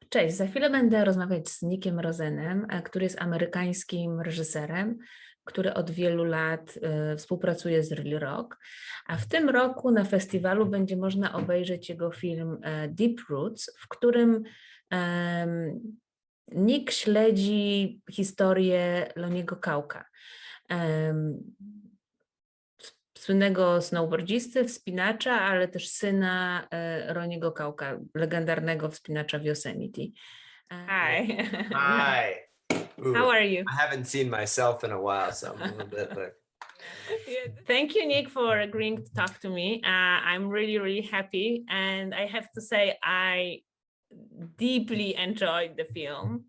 Cześć, za chwilę będę rozmawiać z Nickiem Rosenem, który jest amerykańskim reżyserem, który od wielu lat współpracuje z Real Rock, a w tym roku na festiwalu będzie można obejrzeć jego film Deep Roots, w którym Nick śledzi historię Lonniego Kauka, słynnego snowboardzisty, wspinacza, ale też syna Roniego Kauka, legendarnego wspinacza w Yosemite. Hi. Hi. Ooh, How are you? I haven't seen myself in a while, so I'm a little bit like. Thank you, Nick, for agreeing to talk to me. I'm really, really happy. And I have to say, I deeply enjoyed the film.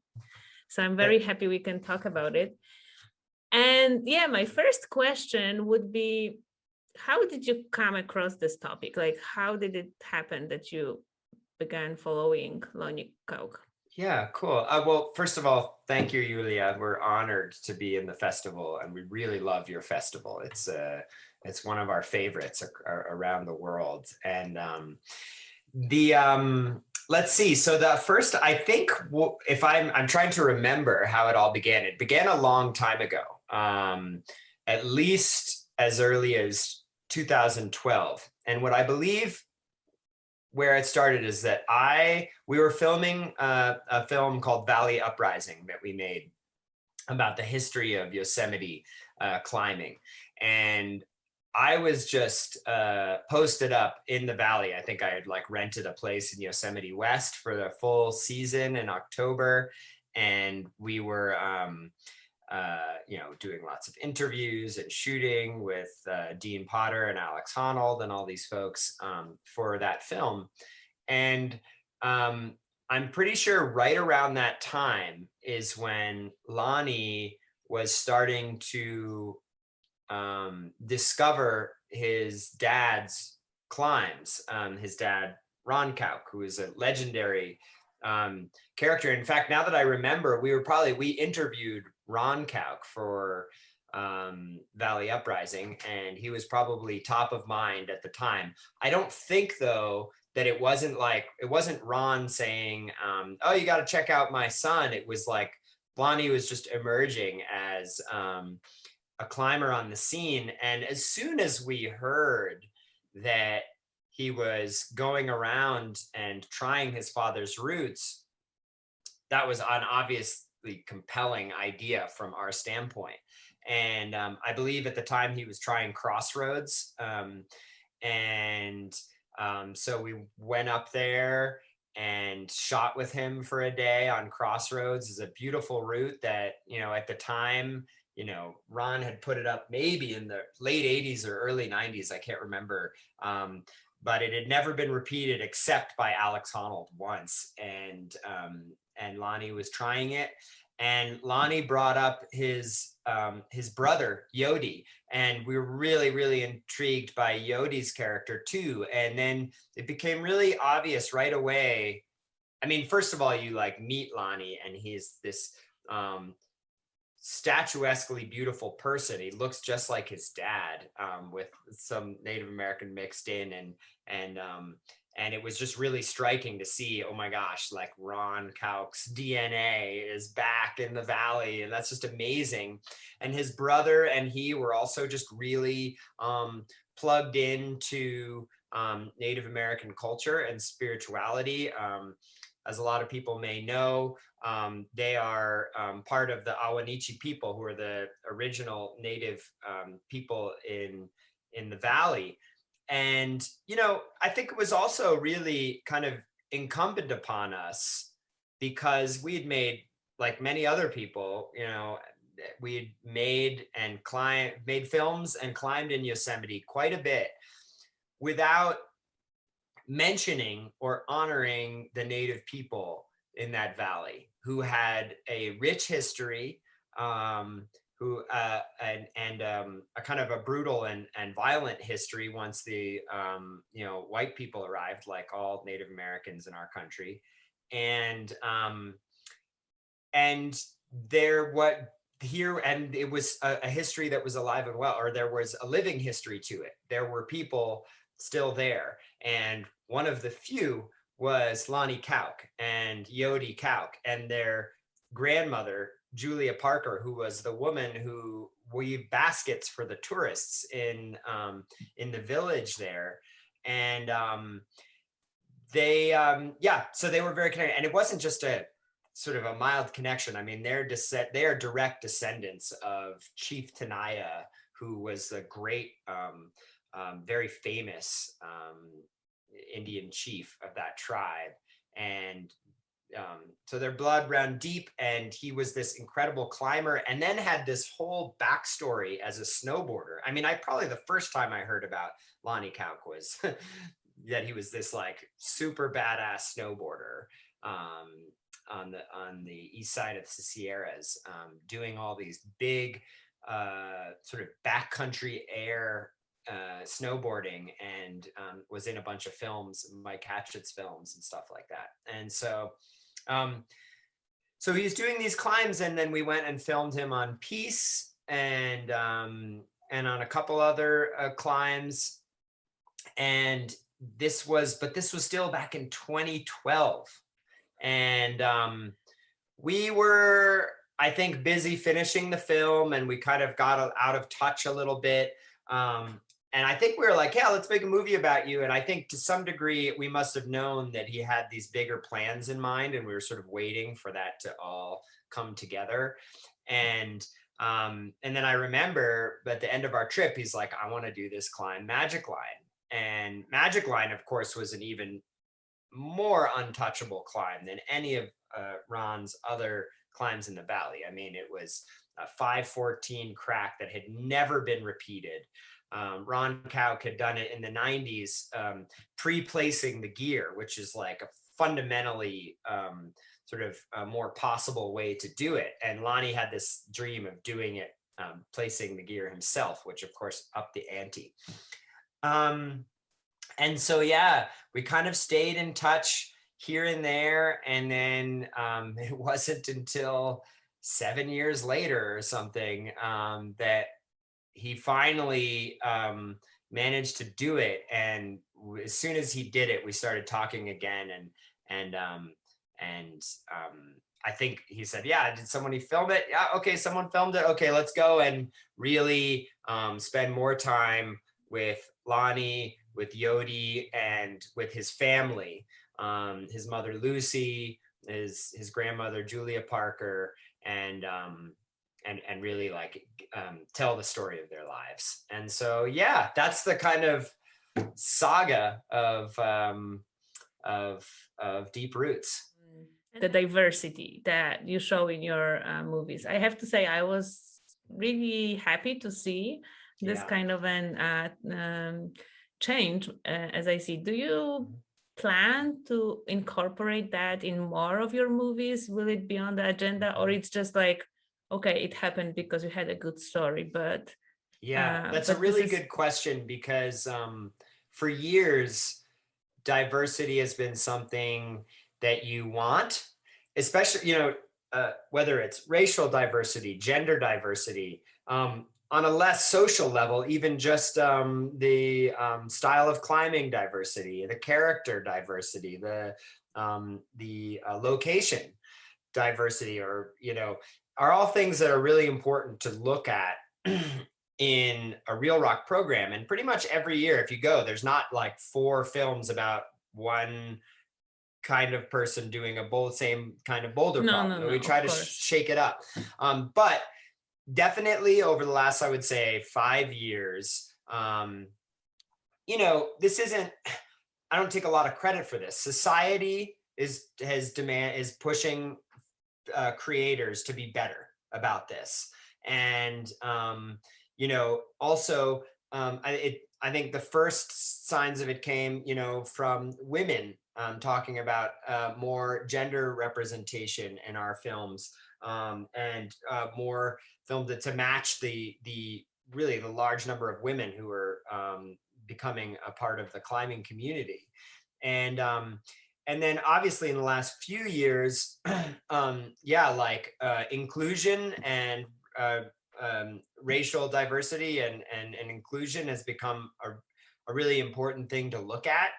So I'm very happy we can talk about it. And yeah, my first question would be, how did you come across this topic? Like, how did it happen that you began following Lonnie Kauk? Yeah, cool. Well, first of all, thank you, Julia. We're honored to be in the festival, and we really love your festival. It's one of our favorites around the world. And let's see. So the first, I think, if I'm trying to remember how it all began. It began a long time ago, at least as early as 2012. And what I believe where it started is that we were filming a film called Valley Uprising that we made about the history of Yosemite climbing. And I was just posted up in the valley. I think I had like rented a place in Yosemite West for the full season in October. And we were, doing lots of interviews and shooting with Dean Potter and Alex Honnold and all these folks for that film. And I'm pretty sure right around that time is when Lonnie was starting to discover his dad's climbs. His dad, Ron Kauk, who is a legendary character. In fact, now that I remember, we interviewed Ron Kauk for Valley Uprising, and he was probably top of mind at the time. I don't think, though, that it wasn't Ron saying, oh, you got to check out my son. It was like Lonnie was just emerging as a climber on the scene. And as soon as we heard that he was going around and trying his father's routes, that was an obviously compelling idea from our standpoint. And I believe at the time he was trying Crossroads. So we went up there and shot with him for a day on Crossroads. Is a beautiful route that, at the time, Ron had put it up maybe in the late 80s or early 90s. I can't remember. But it had never been repeated except by Alex Honnold once. And Lonnie was trying it. And Lonnie brought up his brother, Yodi. And we were really, really intrigued by Yodi's character too. And then it became really obvious right away. I mean, first of all, you meet Lonnie, and he's this statuesquely beautiful person. He looks just like his dad, with some Native American mixed in, and it was just really striking to see, oh my gosh, like Ron Kauk's DNA is back in the valley, and that's just amazing. And his brother and he were also just really plugged into Native American culture and spirituality. As a lot of people may know, they are part of the Awanichi people, who are the original native people in the valley. And, I think it was also really kind of incumbent upon us, because we had made, like many other people, we had made films and climbed in Yosemite quite a bit without mentioning or honoring the native people in that valley, who had a rich history, a kind of a brutal and violent history once the white people arrived, like all Native Americans in our country. And it was a history that was alive and well, or there was a living history to it. There were people still there. And one of the few was Lonnie Kauk and Yodi Kauk, and their grandmother, Julia Parker, who was the woman who weaved baskets for the tourists in the village there. And so they were very connected. And it wasn't just a sort of a mild connection. I mean, they are direct descendants of Chief Tenaya, who was a great, very famous Indian chief of that tribe. And so their blood ran deep, and he was this incredible climber, and then had this whole backstory as a snowboarder. I mean, probably the first time I heard about Lonnie Kauk was that he was this like super badass snowboarder on the east side of the Sierras, doing all these big sort of backcountry air snowboarding, and was in a bunch of films, Mike Hatchett's films and stuff like that. And so he's doing these climbs, and then we went and filmed him on Peace and on a couple other climbs. And this was still back in 2012. And we were, I think, busy finishing the film, and we kind of got out of touch a little bit. And I think we were like, yeah, let's make a movie about you. And I think to some degree, we must have known that he had these bigger plans in mind, and we were sort of waiting for that to all come together. And then I remember at the end of our trip, he's like, I want to do this climb, Magic Line. And Magic Line, of course, was an even more untouchable climb than any of Ron's other climbs in the valley. I mean, it was a 514 crack that had never been repeated. Ron Kauk had done it in the 90s, pre-placing the gear, which is like a fundamentally sort of a more possible way to do it. And Lonnie had this dream of doing it, placing the gear himself, which of course upped the ante. And so, yeah, we kind of stayed in touch here and there. And then it wasn't until 7 years later or something that he finally managed to do it. And as soon as he did it, we started talking again. And I think he said, yeah, did somebody film it? Yeah, okay, someone filmed it. Okay, let's go and really spend more time with Lonnie, with Yodi, and with his family, his mother Lucy, his grandmother Julia Parker, and really like tell the story of their lives. And so, yeah, that's the kind of saga of Deep Roots. The diversity that you show in your movies. I have to say, I was really happy to see this kind of an change, as I see. Do you plan to incorporate that in more of your movies? Will it be on the agenda, or it's just like, okay, it happened because you had a good story? But that's a really good question, because for years, diversity has been something that you want, especially, whether it's racial diversity, gender diversity, on a less social level, even just the style of climbing diversity, the character diversity, the location diversity, or, are all things that are really important to look at in a Real Rock program. And pretty much every year, if you go, there's not like 4 films about one kind of person doing same kind of boulder problem. We try to shake it up. But definitely over the last, I would say, 5 years, this isn't, I don't take a lot of credit for this. Society is pushing creators to be better about this. And, also, I think the first signs of it came, from women talking about more gender representation in our films, and more filmed to match the really the large number of women who are becoming a part of the climbing community. And then obviously in the last few years, inclusion and racial diversity and inclusion has become a really important thing to look at.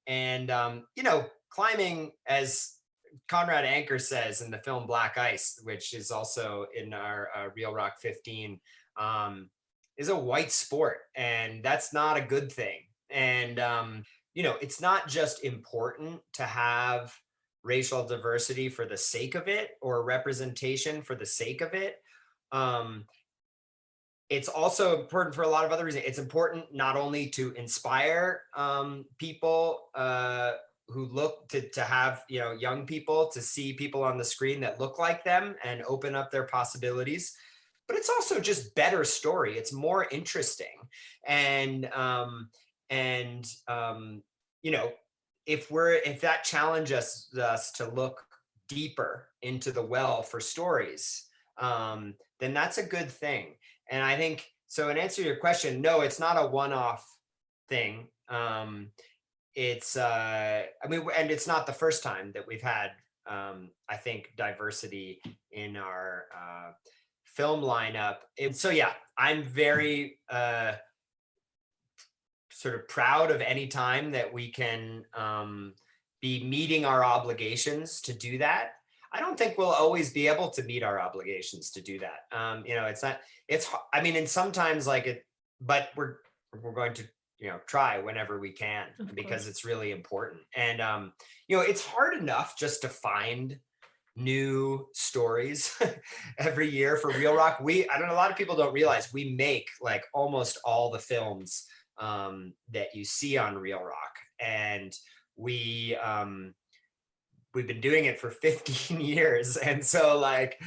you know, climbing, as Conrad Anker says in the film Black Ice, which is also in our Real Rock 15, is a white sport, and that's not a good thing. And you know, it's not just important to have racial diversity for the sake of it, or representation for the sake of it. It's also important for a lot of other reasons. It's important not only to inspire people who look to have, you know, young people to see people on the screen that look like them and open up their possibilities, but it's also just better story. It's more interesting. And you know, if that challenges us to look deeper into the well for stories, then that's a good thing. And I think, so in answer to your question, no, it's not a one-off thing. It's I mean, and it's not the first time that we've had I think diversity in our film lineup. So yeah, I'm very sort of proud of any time that we can be meeting our obligations to do that. I don't think we'll always be able to meet our obligations to do that. You know, I mean, and sometimes like it, but we're going to, you know, try whenever we can, because it's really important. And, you know, it's hard enough just to find new stories every year for Real Rock. I don't know, a lot of people don't realize we make like almost all the films that you see on Real Rock. And we've been doing it for 15 years. And so like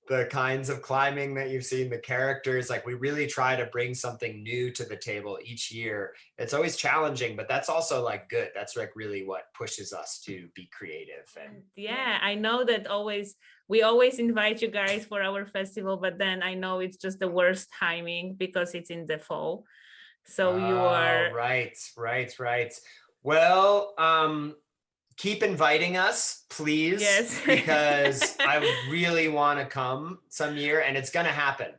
the kinds of climbing that you've seen, the characters, like we really try to bring something new to the table each year. It's always challenging, but that's also like good. That's like really what pushes us to be creative. And yeah, I know that we always invite you guys for our festival, but then I know it's just the worst timing because it's in the fall. So you are right. Well, keep inviting us, please. Yes. Because I really want to come some year, and it's going to happen.